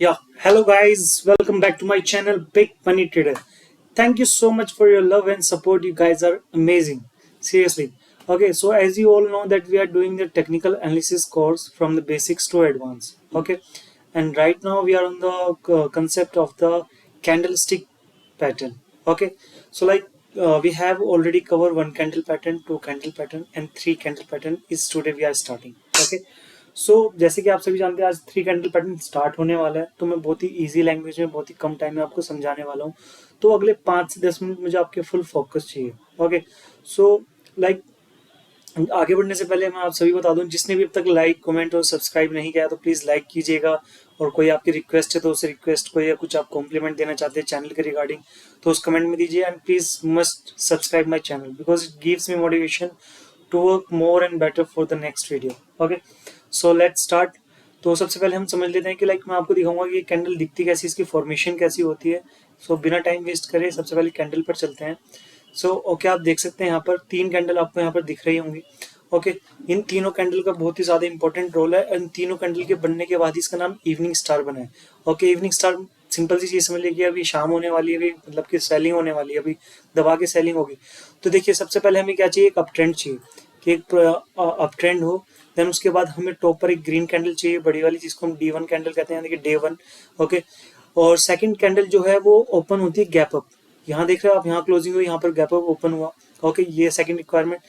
Yeah, hello guys, welcome back to my channel Big Money Trader. Thank you so much for your love and support. You guys are amazing. Seriously. Okay, so as you all know that we are doing the technical analysis course from the basics to advanced. Okay, and right now we are on the concept of the candlestick pattern. Okay, so we have already covered one candle pattern, two candle pattern, and three candle pattern. Is today we are starting. Okay, जैसे कि आप सभी जानते हैं आज three candle pattern start होने वाला है, तो मैं बहुत ही इजी लैंग्वेज में बहुत ही कम टाइम में आपको समझाने वाला हूँ। तो अगले 5 से 10 मिनट मुझे आपके फुल फोकस चाहिए। ओके, सो लाइक आगे बढ़ने से पहले मैं आप सभी बता दूं, जिसने भी अब तक लाइक कमेंट और सब्सक्राइब नहीं किया तो प्लीज़ लाइक कीजिएगा। और कोई आपकी रिक्वेस्ट है तो उस रिक्वेस्ट को या कुछ आप कॉम्प्लीमेंट देना चाहते हैं चैनल के रिगार्डिंग तो उस कमेंट में दीजिए। And please must subscribe my channel because it gives me motivation to work more and better for the next video. Okay, so let's start. तो सबसे पहले हम समझ लेते हैं कि मैं आपको दिखाऊंगा कि कैंडल दिखती कैसी, इसकी फॉर्मेशन कैसी होती है। सो बिना टाइम वेस्ट करे सबसे पहले कैंडल पर चलते हैं। ओके, आप देख सकते हैं यहाँ पर तीन कैंडल आपको यहाँ पर दिख रही होंगी। ओके, इन तीनों कैंडल का बहुत ही ज्यादा इंपॉर्टेंट रोल है। इन तीनों कैंडल के बनने के बाद इसका नाम इवनिंग स्टार बना है। ओके, इवनिंग स्टार सिंपल सी चीज समझ लीजिए, अभी शाम होने वाली है, अभी मतलब कि सेलिंग होने वाली है, अभी दबा के सेलिंग होगी। तो देखिए सबसे पहले हमें क्या चाहिए, एक अप ट्रेंड चाहिए कि एक अप ट्रेंड हो। देन उसके बाद हमें टॉप पर एक ग्रीन कैंडल चाहिए, बड़ी वाली, जिसको हम D1 कैंडल कहते हैं, यानी कि डे वन। ओके, और सेकंड कैंडल जो है वो ओपन होती है गैप अप। यहाँ देख रहे हो आप, यहाँ क्लोजिंग हुई, यहाँ पर गैप अप ओपन हुआ। ओके, ये सेकंड रिक्वायरमेंट।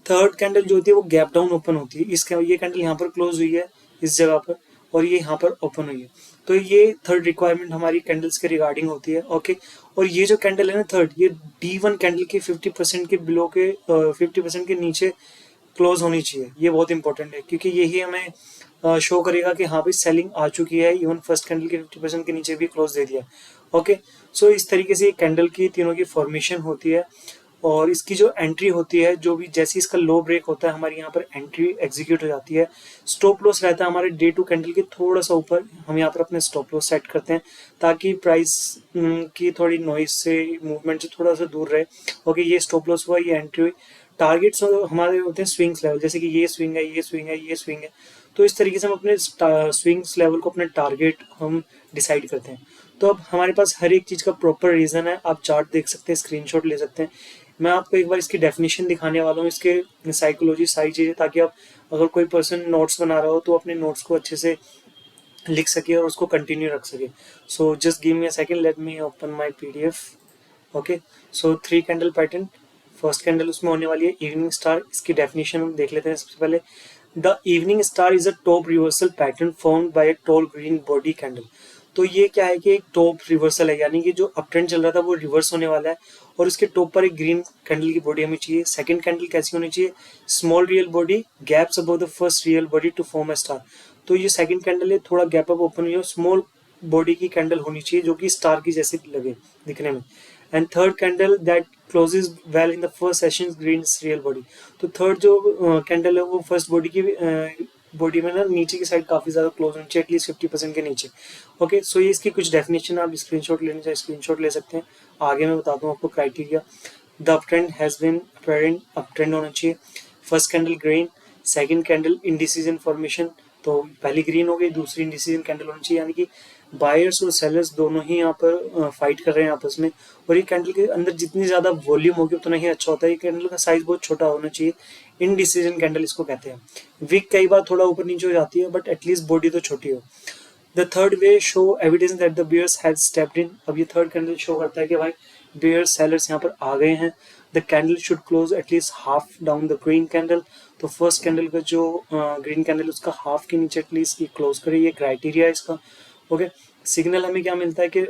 थर्ड कैंडल जो होती है वो गैप डाउन ओपन होती है। ये कैंडल यहाँ पर क्लोज हुई है इस जगह पर, और ये यहाँ पर ओपन हुई है। तो ये थर्ड रिक्वायरमेंट हमारी कैंडल्स के रिगार्डिंग होती है। ओके, और ये जो कैंडल है ना थर्ड, ये D1 कैंडल के 50% के बिलो के 50% के नीचे क्लोज होनी चाहिए। ये बहुत इंपॉर्टेंट है क्योंकि यही हमें शो करेगा कि हाँ भाई सेलिंग आ चुकी है। इवन फर्स्ट कैंडल के 50% के नीचे भी क्लोज दे दिया। ओके, सो इस तरीके से कैंडल की तीनों की फॉर्मेशन होती है। और इसकी जो एंट्री होती है, जो भी जैसे इसका लो ब्रेक होता है हमारे यहाँ पर एंट्री एग्जीक्यूट हो जाती है। स्टॉप लॉस रहता है हमारे डे टू कैंडल के थोड़ा सा ऊपर, हम यहाँ पर अपने स्टॉप लॉस सेट करते हैं ताकि प्राइस की थोड़ी नॉइज से, मूवमेंट से थोड़ा सा दूर रहे। ओके, ये स्टॉप लॉस हुआ, ये एंट्री हुई। टारगेट्स हमारे होते हैं स्विंग्स लेवल, जैसे कि ये स्विंग है, ये स्विंग है, ये स्विंग है। तो इस तरीके से हम अपने स्विंग्स लेवल को, अपने टारगेट हम डिसाइड करते हैं। तो अब हमारे पास हर एक चीज का प्रॉपर रीजन है। आप चार्ट देख सकते हैं, स्क्रीनशॉट ले सकते हैं। मैं आपको एक बार इसकी डेफिनेशन दिखाने वाला हूँ, इसके साइकोलॉजी सारी चीजें, ताकि आप अगर कोई पर्सन नोट्स बना रहा हो तो अपने नोट्स को अच्छे से लिख सके और उसको कंटिन्यू रख सके। So just give me a second, let me open my PDF। Okay, so three candle pattern. First candle उसमें होने वाली है इवनिंग स्टार। इसकी डेफिनेशन हम देख लेते हैं सबसे पहले। The evening star is a top reversal pattern formed by a tall green body candle. तो ये क्या है कि एक टॉप रिवर्सल है, यानी कि जो अप ट्रेंड चल रहा था वो रिवर्स होने वाला है, और इसके टॉप पर एक ग्रीन कैंडल की बॉडी हमें चाहिए। सेकंड कैंडल कैसी होनी चाहिए, small real body, gaps above the first real body to form a star. तो ये सेकंड कैंडल है, थोड़ा गैप अप ओपन हुई है, स्मॉल बॉडी की कैंडल होनी चाहिए जो कि स्टार की जैसे लगे दिखने में। And third candle that closes well in the first session green real body. तो थर्ड जो कैंडल है वो फर्स्ट बॉडी की बॉडी में ना नीचे की साइड काफी ज्यादा क्लोज होनी चाहिए, एटलीस्ट 50% के नीचे। ओके, सो ये इसकी कुछ डेफिनेशन, आप स्क्रीनशॉट लेने चाहे स्क्रीनशॉट ले सकते हैं। आगे मैं बताता हूँ आपको criteria. The up trend has been apparent, up trend होना चाहिए। First candle green, second candle indecision formation. तो पहली ग्रीन हो गई, दूसरी इंडिसीजन कैंडल होनी चाहिए, यानी कि बायर्स और सेलर्स दोनों ही यहाँ पर फाइट कर रहे हैं आपस में। और ये कैंडल के अंदर जितनी ज्यादा वॉल्यूम होगी उतना ही अच्छा होता है। ये कैंडल का साइज बहुत छोटा होना चाहिए, इनडिसीजन कैंडल इसको कहते हैं। विक कई बार थोड़ा ऊपर नीचे हो जाती है, बट एटलीस्ट बॉडी तो छोटी हो। The third way show evidence that the bears have stepped in. अब ये थर्ड कैंडल शो करता है कि भाई बियर्स सेलर्स यहाँ पर आ गए हैं। The candle should close at least half down the green candle. तो फर्स्ट कैंडल का जो ग्रीन कैंडल उसका हाफ के नीचे एटलीस्ट ये क्लोज करे, ये क्राइटेरिया है इसका। ओके, सिग्नल हमें क्या मिलता है कि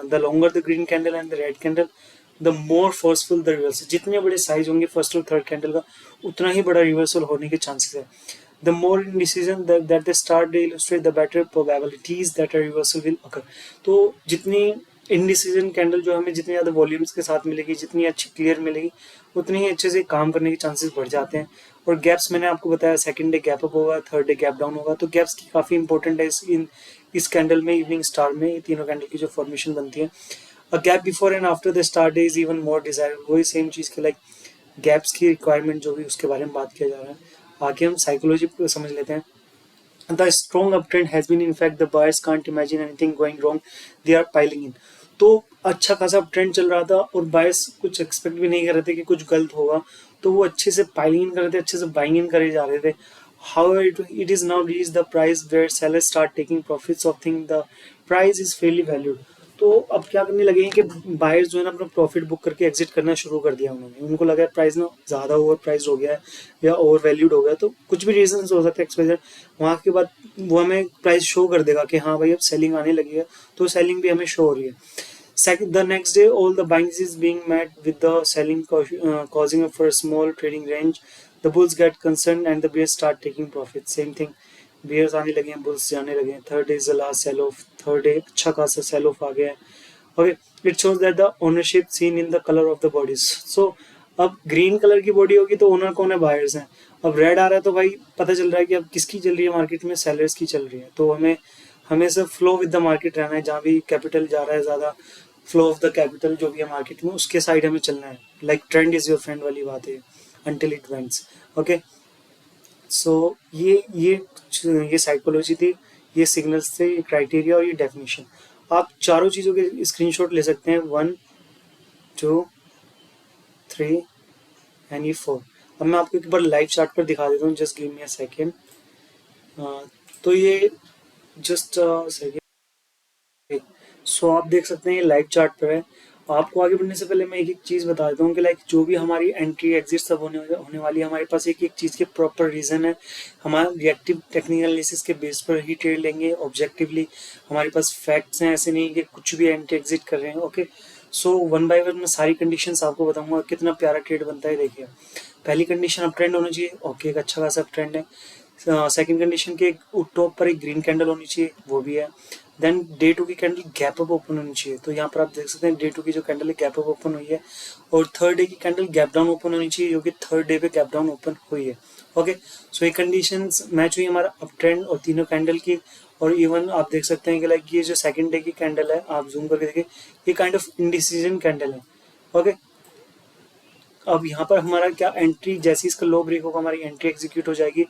the longer the green candle and the red candle the more forceful the reversal. जितने बड़े साइज होंगे फर्स्ट और थर्ड कैंडल का, उतना ही बड़ा रिवर्सल होने के चांसेस है। The more indecision that they start to illustrate, the better probabilities that a reversal will occur. तो जितनी इंडिसीजन कैंडल जो हमें जितनी ज़्यादा वॉल्यूम्स के साथ मिलेगी, जितनी अच्छी क्लियर मिलेगी, उतनी ही अच्छे से काम करने के चांसेस बढ़ जाते हैं। और गैप्स मैंने आपको बताया, सेकंड डे गैप अप होगा, थर्ड डे गैप डाउन होगा। तो गैप्स की काफ़ी इंपॉर्टेंट है इस कैंडल में, इवनिंग स्टार में, ये तीनों कैंडल की जो फॉर्मेशन बनती है। A gap before and after the star day is even more desirable. वही सेम चीज़ के गैप्स की रिक्वायरमेंट जो भी उसके बारे में बात किया जा रहा है। आगे हम साइकोलॉजी को समझ लेते हैं। the strong uptrend has been, in fact the buyers can't imagine anything going wrong, they are piling in. तो अच्छा खासा ट्रेंड चल रहा था और बायर्स कुछ एक्सपेक्ट भी नहीं कर रहे थे कि कुछ गलत होगा, तो वो अच्छे से पाइलिंग इन कर रहे थे, अच्छे से बाइंग इन करे जा रहे थे. However, it is now reached the price where sellers start taking profits of think the price is fairly valued. तो अब क्या करने लगे हैं कि बायर्स जो है ना अपना प्रॉफिट बुक करके एग्जिट करना शुरू कर दिया उन्होंने. उनको लगा प्राइस ना ज़्यादा ओवर प्राइस हो गया है या ओवर वैल्यूड हो गया, तो कुछ भी रीजन हो सकते हैं एक्सपेक्टेड. वहाँ के बाद वो हमें प्राइस शो कर देगा कि हाँ भाई अब सेलिंग आने लगी है, तो सेलिंग भी हमें शो हो रही है. Second, the next day, all the buying is being met with the selling causing for a small trading range. The bulls get concerned and the bears start taking profit. Same thing. Bears आने लगे हैं, bulls जाने लगे हैं. Third day is the last sell off. Third day अच्छा खासा sell off आ गया है. Okay, it shows that the ownership seen in the color of the bodies. So अब ग्रीन कलर की बॉडी होगी तो ओनर कौन है, बायर्स हैं. अब रेड आ रहा है तो भाई पता चल रहा है कि अब किसकी चल रही है मार्केट में, सेलर्स की चल रही है. तो हमें हमेशा फ्लो विद द मार्केट रहना है. जहाँ भी कैपिटल जा रहा है ज़्यादा, फ्लो ऑफ द कैपिटल जो भी है मार्केट में उसके साइड हमें चलना है. Like trend is your friend वाली बात है, अंटिल इट वेंट्स. ओके, सो ये साइकोलॉजी थी, ये सिग्नल्स थे, ये क्राइटेरिया और ये डेफिनेशन. आप चारों चीज़ों के स्क्रीनशॉट ले सकते हैं, 1 2 3 एंड ये 4. अब मैं आपको एक बार लाइव चार्ट पर दिखा देता हूँ, just give me a second. तो ये जस्ट सेकेंड. सो आप देख सकते हैं ये लाइव चार्ट पर है. आपको आगे बढ़ने से पहले मैं एक एक चीज़ बता देता हूँ कि लाइक जो भी हमारी एंट्री एग्जिट सब होने वाली है, हमारे पास एक एक चीज़ के प्रॉपर रीज़न है. हमारा रिएक्टिव टेक्निकल एनालिसिस के बेस पर ही ट्रेड लेंगे. ऑब्जेक्टिवली हमारे पास फैक्ट्स हैं, ऐसे नहीं कि कुछ भी एंट्री एग्जिट कर रहे हैं. Okay, so one by one मैं सारी कंडीशंस आपको बताऊंगा, कितना प्यारा ट्रेड बनता है. देखिए, पहली कंडीशन अप ट्रेंड होना चाहिए. ओके, एक अच्छा खासा अप ट्रेंड है. सेकंड कंडीशन के टॉप पर एक ग्रीन कैंडल होनी चाहिए, वो भी है. देन डे टू की कैंडल गैप अप ओपन होनी चाहिए. तो यहाँ पर आप देख सकते हैं डे टू की जो कैंडल है गैप अप ओपन हुई है. और थर्ड डे की कैंडल गैप डाउन ओपन होनी चाहिए, जो कि थर्ड डे पे गैप डाउन ओपन हुई है. ओके, सो ये कंडीशंस मैच हुई हमारा अप ट्रेंड और तीनों कैंडल की. और इवन आप देख सकते हैं कि लाइक ये जो सेकंड डे की कैंडल है, आप जूम करके देखिए, ये काइंड ऑफ इंडिसीजन कैंडल है. ओके, अब यहाँ पर हमारा क्या एंट्री, जैसे इसका लो ब्रेक होगा हमारी एंट्री एग्जीक्यूट हो जाएगी.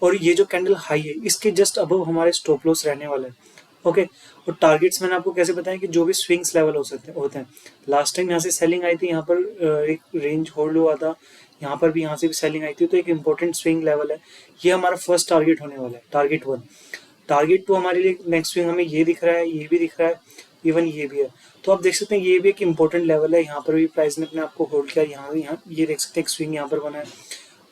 और ये जो कैंडल हाई है इसके जस्ट अबव हमारे स्टॉप लॉस रहने वाले हैं. ओके, और टारगेट्स मैंने आपको कैसे बताया कि जो भी स्विंग्स लेवल हो सकते होते हैं. लास्ट टाइम यहाँ से सेलिंग आई थी, यहाँ पर एक रेंज होल्ड हुआ था, यहाँ पर भी यहाँ से भी सेलिंग आई थी, तो एक इंपॉर्टेंट स्विंग लेवल है. ये हमारा फर्स्ट टारगेट होने वाला है, टारगेट 1. टारगेट 2 हमारे लिए नेक्स्ट स्विंग हमें ये दिख रहा है, ये भी दिख रहा है, इवन ये भी है. तो आप देख सकते हैं ये भी एक इंपॉर्टेंट लेवल है. यहाँ पर भी प्राइस ने अपने आप को होल्ड किया, यहाँ ये देख सकते हैं एक स्विंग यहाँ पर बना है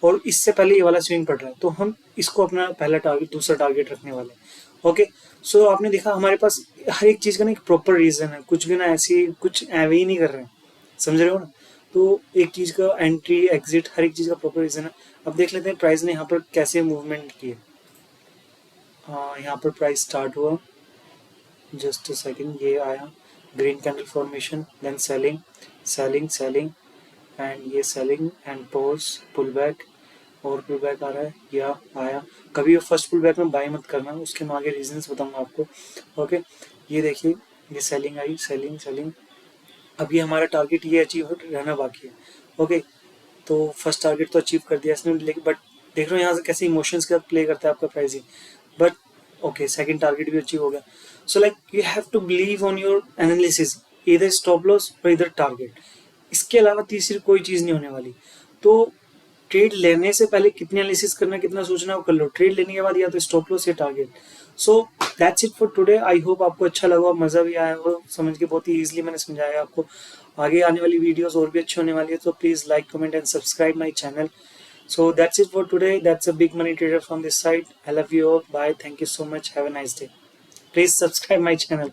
और इससे पहले ये वाला स्विंग पड़ रहा है. तो हम इसको अपना पहला टारगेट, दूसरा टारगेट रखने वाले हैं. ओके, सो आपने देखा हमारे पास हर एक चीज़ का ना एक प्रॉपर रीज़न है, कुछ भी ना ऐसी कुछ एवे ही नहीं कर रहे हैं, समझ रहे हो ना. तो एक चीज़ का एंट्री एग्जिट हर एक चीज़ का प्रॉपर रीज़न है. अब देख लेते हैं प्राइस ने यहाँ पर कैसे मूवमेंट की है. हाँ, यहाँ पर प्राइस स्टार्ट हुआ, जस्ट अ सेकेंड, ये आया green candle formation, then selling selling selling and ये selling and pause pull back, और पुल बैक आ रहा है, या आया. कभी फर्स्ट पुल बैक में बाय मत करना, उसके मैं आगे रीजंस बताऊंगा आपको. ओके, ये देखिए ये सेलिंग आई, सेलिंग सेलिंग. अब ये हमारा टारगेट ये अचीव रहना बाकी है. ओके, तो फर्स्ट टारगेट तो अचीव कर दिया इसने, लेकिन बट देख रहे हो यहाँ से कैसे इमोशंस के साथ प्ले करता है आपका प्राइस ही. बट ओके, सेकंड टारगेट भी अचीव हो गया. So like you have to believe on your analysis, इधर स्टॉप लॉस और इधर टारगेट. इसके अलावा तीसरी कोई चीज़ नहीं होने वाली. तो ट्रेड लेने से पहले कितनी एनालिसिस करना, कितना सोचना वो कर लो. ट्रेड लेने के बाद या तो स्टॉप लॉस या target. So that's it for today. I hope आपको अच्छा लगा, मज़ा भी आया हो, समझ के बहुत ही ईजिली मैंने समझाया आपको. आगे आने वाली वीडियोस और भी अच्छी होने वाली है, तो please like comment and subscribe my channel. So that's it for today. That's a big money trader from this side. I love you all. Bye. Thank you so much. Have a nice day. Please subscribe my channel.